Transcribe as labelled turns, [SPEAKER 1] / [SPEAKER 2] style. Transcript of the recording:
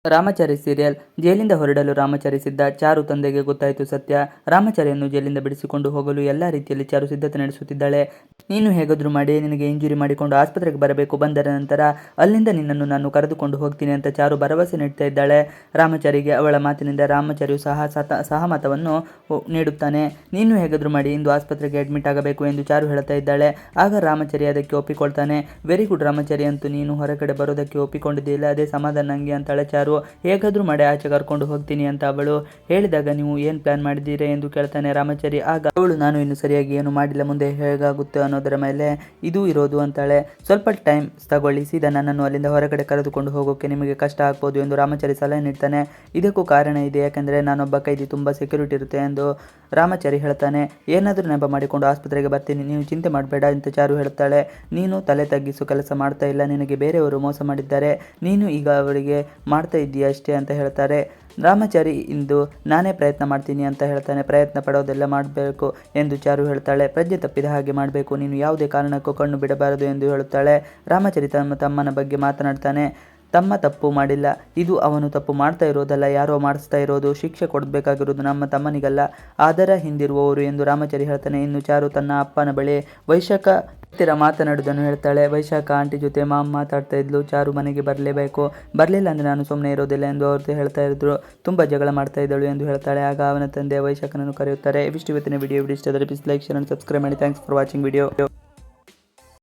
[SPEAKER 1] Ramachari serial. ಜೈಲಿಂದ ಹೊರಡಲು ರಾಮಚಾರಿ ಸಿದ್ಧ. ಚಾರು ತಂದೆಗೆ ಗೊತ್ತಾಯಿತು ಸತ್ಯ. ರಾಮಚಾರಿಯನ್ನು ಜೈಲಿಂದ ಬಿಡಿಸಿಕೊಂಡು ಹೋಗಲು ಎಲ್ಲ ರೀತಿಯಲ್ಲಿ ಚಾರು ಸಿದ್ಧತೆ ನಡೆಸುತ್ತಿದ್ದಾಳೆ. ನೀನು ಹೇಗಾದ್ರೂ ಮಾಡಿ ನಿನಗೆ ಇಂಜುರಿ ಮಾಡಿಕೊಂಡು ಆಸ್ಪತ್ರೆಗೆ ಬರಬೇಕು. ಬಂದರ ನಂತರ ಅಲ್ಲಿಂದ ನಿನ್ನನ್ನು ನಾನು ಕರೆದುಕೊಂಡು ಹೋಗ್ತೀನಿ ಅಂತ ಚಾರು ಭರವಸೆ ನೀಡ್ತಾ ಇದ್ದಾಳೆ ರಾಮಚಾರಿಗೆ. ಅವಳ ಮಾತಿನಿಂದ ರಾಮಚಾರಿಯು ಸಹಮತವನ್ನು ನೀಡುತ್ತಾನೆ. ನೀನು ಹೇಗಾದ್ರೂ ಮಾಡಿ ಇಂದು ಆಸ್ಪತ್ರೆಗೆ ಅಡ್ಮಿಟ್ ಆಗಬೇಕು ಎಂದು ಚಾರು ಹೇಳ್ತಾ ಇದ್ದಾಳೆ. ಆಗ ರಾಮಚಾರಿ ಅದಕ್ಕೆ ಒಪ್ಪಿಕೊಳ್ತಾನೆ. ವೆರಿ ಗುಡ್ ರಾಮಚಾರಿ, ಅಂತೂ ನೀನು ಹೊರಗಡೆ ಬರೋದಕ್ಕೆ ಒಪ್ಪಿಕೊಂಡಿದ್ದಿಲ್ಲ, ಅದೇ ಸಮಾಧಾನ ನಂಗೆ ಅಂತಾಳೆ ಚಾರು. ಹೇಗಾದ್ರೂ ಮಾಡಿ ಆಚೆ ಕರ್ಕೊಂಡು ಹೋಗ್ತೀನಿ ಅಂತ ಅವಳು ಹೇಳಿದಾಗ ನೀವು ಏನು ಪ್ಲಾನ್ ಮಾಡಿದ್ದೀರಾ ಎಂದು ಕೇಳ್ತಾನೆ ರಾಮಚಾರಿ. ಆಗ ಅವಳು ನಾನು ಇನ್ನು ಸರಿಯಾಗಿ ಏನು ಮಾಡಿಲ್ಲ, ಮುಂದೆ ಹೇಗಾಗುತ್ತೆ ಅನ್ನೋದರ ಮೇಲೆ ಇದು ಇರೋದು ಅಂತಾಳೆ. ಸ್ವಲ್ಪ ಟೈಮ್ ತಗೊಳ್ಳಿ, ಸೀದಾ ನನ್ನನ್ನು ಅಲ್ಲಿಂದ ಹೊರಗಡೆ ಕರೆದುಕೊಂಡು ಹೋಗೋಕೆ ನಿಮಗೆ ಕಷ್ಟ ಆಗ್ಬೋದು ಎಂದು ರಾಮಚಾರಿ ಸಲಹೆ ನೀಡ್ತಾನೆ. ಇದಕ್ಕೂ ಕಾರಣ ಇದೆ, ಯಾಕಂದರೆ ನಾನೊಬ್ಬ ಕೈದಿ, ತುಂಬ ಸೆಕ್ಯೂರಿಟಿ ಇರುತ್ತೆ ಎಂದು ರಾಮಚಾರಿ ಹೇಳ್ತಾನೆ. ಏನಾದರೂ ನೆಪ ಮಾಡಿಕೊಂಡು ಆಸ್ಪತ್ರೆಗೆ ಬರ್ತೀನಿ, ನೀನು ಚಿಂತೆ ಮಾಡಬೇಡ ಅಂತ ಚಾರು ಹೇಳ್ತಾಳೆ. ನೀನು ತಲೆ ತಗ್ಗಿಸೋ ಕೆಲಸ ಮಾಡ್ತಾ ಇಲ್ಲ, ನಿನಗೆ ಬೇರೆಯವರು ಮೋಸ ಮಾಡಿದ್ದಾರೆ, ನೀನು ಈಗ ಅವರಿಗೆ ಮಾಡ್ತಾ ಇದ್ದೀಯ ಅಷ್ಟೇ ಅಂತ ಹೇಳ್ತಾರೆ. ರಾಮಚಾರಿ ಇಂದು ನಾನೇ ಪ್ರಯತ್ನ ಮಾಡ್ತೀನಿ ಅಂತ ಹೇಳ್ತಾನೆ. ಪ್ರಯತ್ನ ಪಡೋದೆಲ್ಲ ಮಾಡಬೇಕು ಎಂದು ಚಾರು ಹೇಳ್ತಾಳೆ. ಪ್ರಜ್ಞೆ ತಪ್ಪಿದ ಹಾಗೆ ಮಾಡಬೇಕು, ನೀನು ಯಾವುದೇ ಕಾರಣಕ್ಕೂ ಕಣ್ಣು ಬಿಡಬಾರದು ಎಂದು ಹೇಳುತ್ತಾಳೆ. ರಾಮಚಾರಿ ತಮ್ಮನ ಬಗ್ಗೆ ಮಾತನಾಡ್ತಾನೆ. ತಮ್ಮ ತಪ್ಪು ಮಾಡಿಲ್ಲ, ಇದು ಅವನು ತಪ್ಪು ಮಾಡ್ತಾ ಇರೋದಲ್ಲ, ಯಾರೋ ಮಾಡಿಸ್ತಾ ಇರೋದು, ಶಿಕ್ಷೆ ಕೊಡಬೇಕಾಗಿರೋದು ನಮ್ಮ ತಮ್ಮನಿಗಲ್ಲ, ಅದರ ಹಿಂದಿರುವವರು ಎಂದು ರಾಮಚಾರಿ ಹೇಳ್ತಾನೆ. ಇನ್ನು ಚಾರು ತನ್ನ ಅಪ್ಪನ ಬಳಿ ವೈಶಾಖ ಹತ್ತಿರ ಮಾತನಾಡುವುದನ್ನು ಹೇಳ್ತಾಳೆ. ವೈಶಾಖ ಆಂಟಿ ಜೊತೆ ಮಾತಾಡ್ತಾ ಇದ್ಲು, ಚಾರು ಮನೆಗೆ ಬರಲಿಲ್ಲ ಅಂದರೆ ನಾನು ಸುಮ್ಮನೆ ಇರೋದಿಲ್ಲ ಎಂದು ಅವ್ರದ್ದು ಹೇಳ್ತಾ ಇದ್ರು, ತುಂಬ ಜಗಳ ಮಾಡ್ತಾ ಇದ್ದಳು ಎಂದು ಹೇಳ್ತಾಳೆ. ಆಗ ಅವನ ತಂದೆ ವೈಶಾಖನನ್ನು ಕರೆಯುತ್ತಾರೆ. ಇವಿಷ್ಟು ಇವತ್ತಿನ ವಿಡಿಯೋ ಇಷ್ಟ ಆದರೆ please like, share and subscribe ಮಾಡಿ. Thanks for watching video.